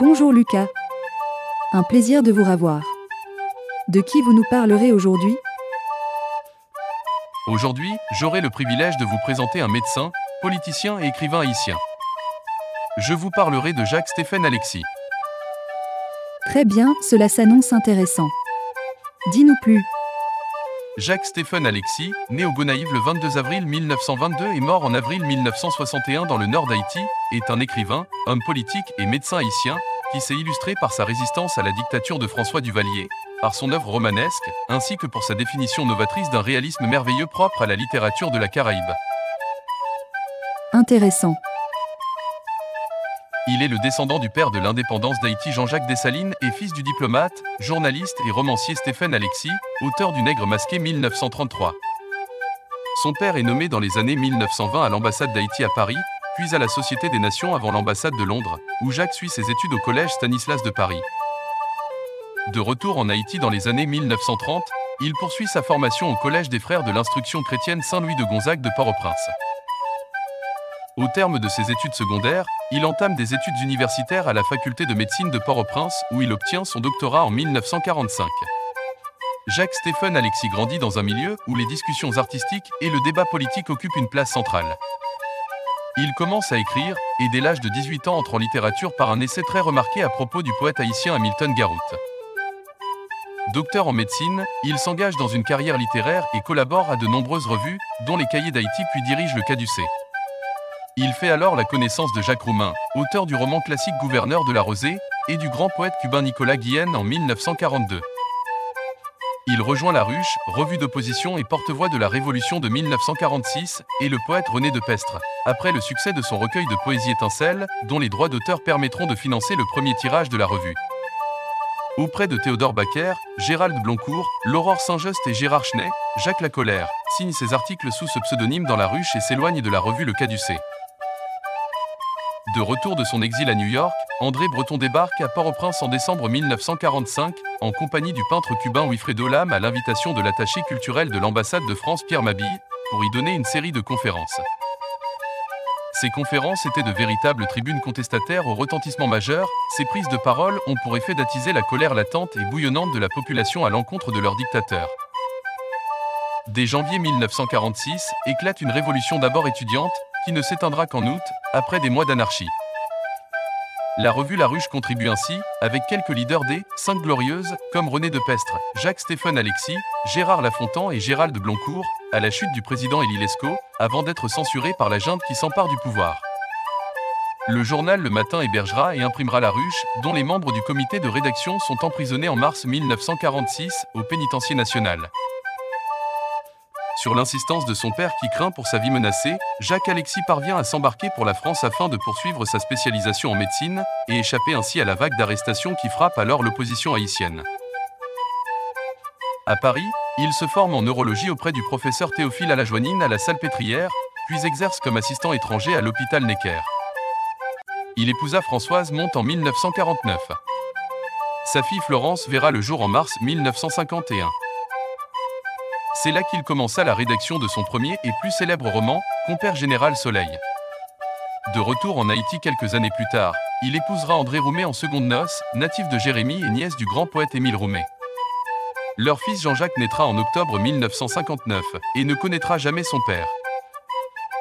Bonjour Lucas. Un plaisir de vous revoir. De qui vous nous parlerez aujourd'hui? Aujourd'hui, j'aurai le privilège de vous présenter un médecin, politicien et écrivain haïtien. Je vous parlerai de Jacques-Stéphane Alexis. Très bien, cela s'annonce intéressant. Dis-nous plus. Jacques-Stéphane Alexis, né au Gonaïves le 22 avril 1922 et mort en avril 1961 dans le nord d'Haïti, est un écrivain, homme politique et médecin haïtien, qui s'est illustré par sa résistance à la dictature de François Duvalier, par son œuvre romanesque, ainsi que pour sa définition novatrice d'un réalisme merveilleux propre à la littérature de la Caraïbe. Intéressant. Il est le descendant du père de l'indépendance d'Haïti Jean-Jacques Dessalines et fils du diplomate, journaliste et romancier Stéphane Alexis, auteur du Nègre masqué 1933. Son père est nommé dans les années 1920 à l'ambassade d'Haïti à Paris, puis à la Société des Nations avant l'ambassade de Londres, où Jacques suit ses études au collège Stanislas de Paris. De retour en Haïti dans les années 1930, il poursuit sa formation au collège des Frères de l'Instruction chrétienne Saint-Louis de Gonzague de Port-au-Prince. Au terme de ses études secondaires, il entame des études universitaires à la faculté de médecine de Port-au-Prince où il obtient son doctorat en 1945. Jacques-Stéphane Alexis grandit dans un milieu où les discussions artistiques et le débat politique occupent une place centrale. Il commence à écrire et dès l'âge de 18 ans entre en littérature par un essai très remarqué à propos du poète haïtien Hamilton Garout. Docteur en médecine, il s'engage dans une carrière littéraire et collabore à de nombreuses revues, dont les Cahiers d'Haïti puis dirige le Caducée. Il fait alors la connaissance de Jacques Roumain, auteur du roman classique Gouverneur de la Rosée, et du grand poète cubain Nicolas Guillen en 1942. Il rejoint La Ruche, revue d'opposition et porte-voix de la Révolution de 1946, et le poète René de Pestre, après le succès de son recueil de poésie Étincelle, dont les droits d'auteur permettront de financer le premier tirage de la revue. Auprès de Théodore Baquer, Gérald Bloncourt, l'Aurore Saint-Just et Gérard Chenet, Jacques Lacolère signe ses articles sous ce pseudonyme dans La Ruche et s'éloigne de la revue Le Caducée. De retour de son exil à New York, André Breton débarque à Port-au-Prince en décembre 1945, en compagnie du peintre cubain Wilfredo Lam à l'invitation de l'attaché culturel de l'ambassade de France Pierre Mabille, pour y donner une série de conférences. Ces conférences étaient de véritables tribunes contestataires au retentissement majeur, ces prises de parole ont pour effet d'attiser la colère latente et bouillonnante de la population à l'encontre de leur dictateur. Dès janvier 1946, éclate une révolution d'abord étudiante, qui ne s'éteindra qu'en août, après des mois d'anarchie. La revue La Ruche contribue ainsi, avec quelques leaders des « Cinq Glorieuses » comme René de Pestre, Jacques-Stéphane Alexis, Gérard Lafontan et Gérald Bloncourt, à la chute du président Élie Lescaut, avant d'être censuré par la junte qui s'empare du pouvoir. Le journal Le Matin hébergera et imprimera La Ruche, dont les membres du comité de rédaction sont emprisonnés en mars 1946 au pénitencier national. Sur l'insistance de son père qui craint pour sa vie menacée, Jacques Alexis parvient à s'embarquer pour la France afin de poursuivre sa spécialisation en médecine et échapper ainsi à la vague d'arrestations qui frappe alors l'opposition haïtienne. À Paris, il se forme en neurologie auprès du professeur Théophile Alajoanine à la Salpêtrière, puis exerce comme assistant étranger à l'hôpital Necker. Il épousa Françoise Monte en 1949. Sa fille Florence verra le jour en mars 1951. C'est là qu'il commença la rédaction de son premier et plus célèbre roman, Compère Général Soleil. De retour en Haïti quelques années plus tard, il épousera André Roumet en seconde noces, natif de Jérémie et nièce du grand poète Émile Roumet. Leur fils Jean-Jacques naîtra en octobre 1959 et ne connaîtra jamais son père.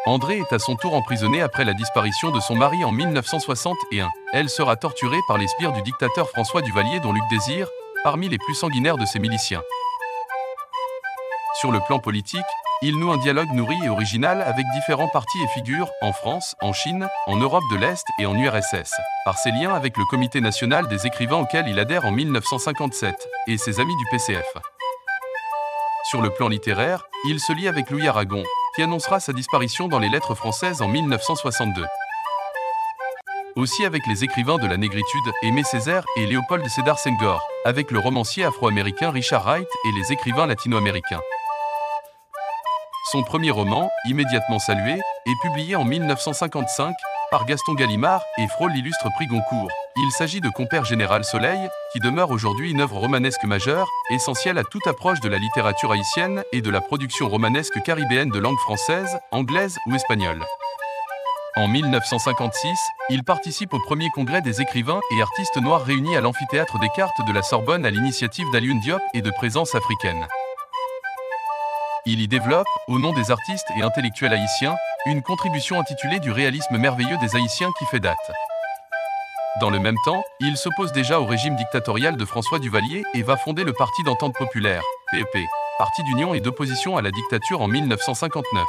André est à son tour emprisonné après la disparition de son mari en 1961. Elle sera torturée par les sbires du dictateur François Duvalier dont Luc Désir, parmi les plus sanguinaires de ses miliciens. Sur le plan politique, il noue un dialogue nourri et original avec différents partis et figures, en France, en Chine, en Europe de l'Est et en URSS, par ses liens avec le Comité national des écrivains auquel il adhère en 1957, et ses amis du PCF. Sur le plan littéraire, il se lie avec Louis Aragon, qui annoncera sa disparition dans les lettres françaises en 1962. Aussi avec les écrivains de la négritude, Aimé Césaire et Léopold Sédar Senghor, avec le romancier afro-américain Richard Wright et les écrivains latino-américains. Son premier roman, immédiatement salué, est publié en 1955 par Gaston Gallimard et frôle l'illustre prix Goncourt. Il s'agit de Compère Général Soleil, qui demeure aujourd'hui une œuvre romanesque majeure, essentielle à toute approche de la littérature haïtienne et de la production romanesque caribéenne de langue française, anglaise ou espagnole. En 1956, il participe au premier congrès des écrivains et artistes noirs réunis à l'amphithéâtre Descartes de la Sorbonne à l'initiative d'Alioune Diop et de Présence africaine. Il y développe, au nom des artistes et intellectuels haïtiens, une contribution intitulée du réalisme merveilleux des Haïtiens qui fait date. Dans le même temps, il s'oppose déjà au régime dictatorial de François Duvalier et va fonder le Parti d'entente populaire, PEP, parti d'union et d'opposition à la dictature en 1959.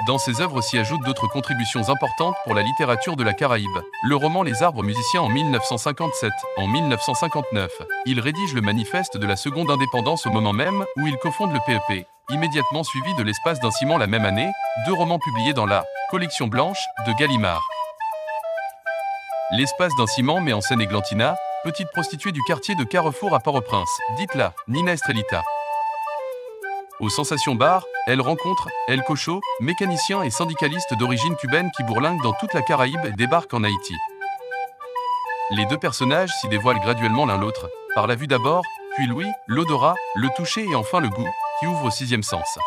Dans ses œuvres s'y ajoutent d'autres contributions importantes pour la littérature de la Caraïbe. Le roman Les Arbres musiciens en 1957. En 1959, il rédige le manifeste de la seconde indépendance au moment même où il cofonde le PEP, immédiatement suivi de L'espace d'un ciment la même année, 2 romans publiés dans la Collection blanche de Gallimard. L'espace d'un ciment met en scène Eglantina, petite prostituée du quartier de Carrefour à Port-au-Prince, dite-la Nina Estrelita. Aux Sensations Bar, elle rencontre El Cocho, mécanicien et syndicaliste d'origine cubaine qui bourlingue dans toute la Caraïbe et débarque en Haïti. Les 2 personnages s'y dévoilent graduellement l'un l'autre, par la vue d'abord, puis l'ouïe, l'odorat, le toucher et enfin le goût, qui ouvre au 6e sens.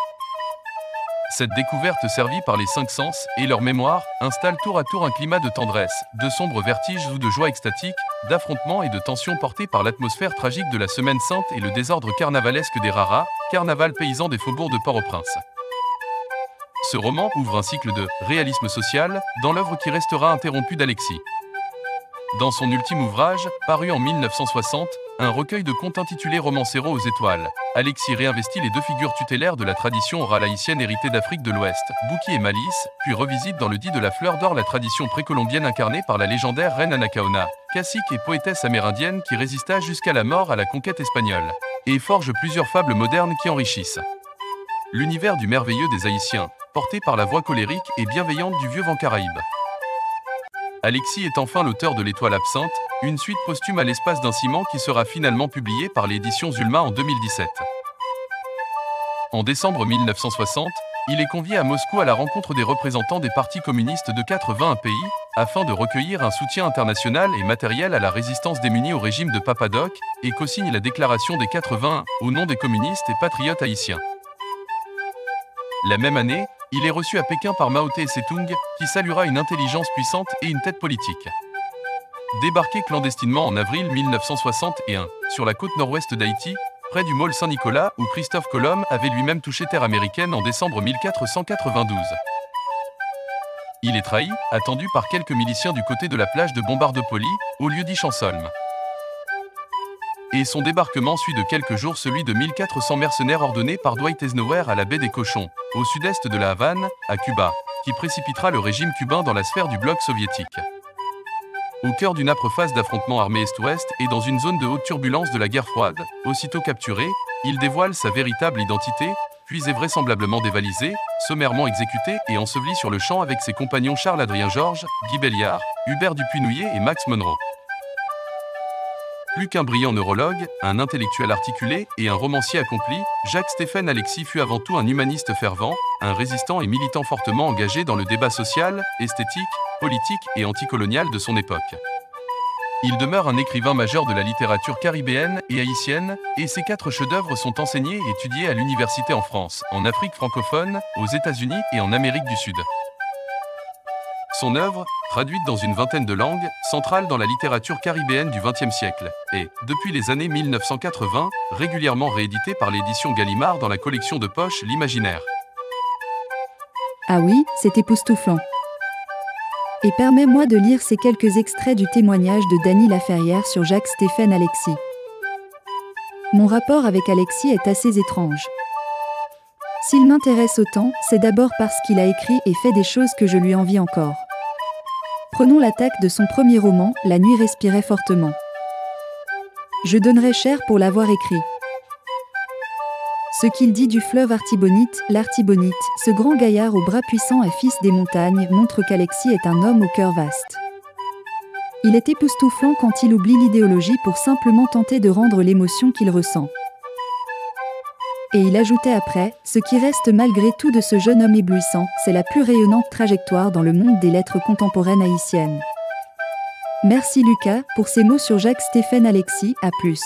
Cette découverte servie par les 5 sens et leur mémoire installe tour à tour un climat de tendresse, de sombres vertiges ou de joie extatique, d'affrontement et de tension portés par l'atmosphère tragique de la Semaine Sainte et le désordre carnavalesque des Raras, carnaval paysan des faubourgs de Port-au-Prince. Ce roman ouvre un cycle de réalisme social dans l'œuvre qui restera interrompue d'Alexis. Dans son ultime ouvrage, paru en 1960, un recueil de contes intitulé Romancero aux étoiles, Alexis réinvestit les 2 figures tutélaires de la tradition orale haïtienne héritée d'Afrique de l'Ouest, Bouki et Malice, puis revisite dans le dit de la fleur d'or la tradition précolombienne incarnée par la légendaire reine Anacaona, cacique et poétesse amérindienne qui résista jusqu'à la mort à la conquête espagnole, et forge plusieurs fables modernes qui enrichissent l'univers du merveilleux des Haïtiens, porté par la voix colérique et bienveillante du vieux vent Caraïbe. Alexis est enfin l'auteur de L'Étoile absente, une suite posthume à L'espace d'un ciment qui sera finalement publiée par l'édition Zulma en 2017. En décembre 1960, il est convié à Moscou à la rencontre des représentants des partis communistes de 81 pays, afin de recueillir un soutien international et matériel à la résistance démunie au régime de Papadoc, et co-signe la déclaration des 81, au nom des communistes et patriotes haïtiens. La même année, il est reçu à Pékin par Mao Tse-tung, qui saluera une intelligence puissante et une tête politique. Débarqué clandestinement en avril 1961, sur la côte nord-ouest d'Haïti, près du môle Saint-Nicolas où Christophe Colomb avait lui-même touché terre américaine en décembre 1492. Il est trahi, attendu par quelques miliciens du côté de la plage de Bombardopoli, au lieu-dit Chansolme. Et son débarquement suit de quelques jours celui de 1400 mercenaires ordonnés par Dwight Eisenhower à la baie des Cochons, au sud-est de la Havane, à Cuba, qui précipitera le régime cubain dans la sphère du bloc soviétique. Au cœur d'une âpre phase d'affrontement armé Est-Ouest et dans une zone de haute turbulence de la guerre froide, aussitôt capturé, il dévoile sa véritable identité, puis est vraisemblablement dévalisé, sommairement exécuté et enseveli sur le champ avec ses compagnons Charles-Adrien Georges, Guy Belliard, Hubert Dupuy-Nouillet et Max Monro. Plus qu'un brillant neurologue, un intellectuel articulé et un romancier accompli, Jacques-Stéphane Alexis fut avant tout un humaniste fervent, un résistant et militant fortement engagé dans le débat social, esthétique, politique et anticolonial de son époque. Il demeure un écrivain majeur de la littérature caribéenne et haïtienne, et ses 4 chefs-d'œuvre sont enseignés et étudiés à l'université en France, en Afrique francophone, aux États-Unis et en Amérique du Sud. Son œuvre, traduite dans une vingtaine de langues, centrale dans la littérature caribéenne du XXe siècle, est, depuis les années 1980, régulièrement rééditée par l'édition Gallimard dans la collection de poche L'Imaginaire. Ah oui, c'est époustouflant. Et permets-moi de lire ces quelques extraits du témoignage de Dany Laferrière sur Jacques-Stéphane Alexis. Mon rapport avec Alexis est assez étrange. S'il m'intéresse autant, c'est d'abord parce qu'il a écrit et fait des choses que je lui envie encore. Prenons l'attaque de son premier roman, La nuit respirait fortement. Je donnerais cher pour l'avoir écrit. Ce qu'il dit du fleuve Artibonite, l'Artibonite, ce grand gaillard aux bras puissants et fils des montagnes, montre qu'Alexis est un homme au cœur vaste. Il est époustouflant quand il oublie l'idéologie pour simplement tenter de rendre l'émotion qu'il ressent. Et il ajoutait après, ce qui reste malgré tout de ce jeune homme éblouissant, c'est la plus rayonnante trajectoire dans le monde des lettres contemporaines haïtiennes. Merci Lucas, pour ces mots sur Jacques-Stéphane Alexis, à plus.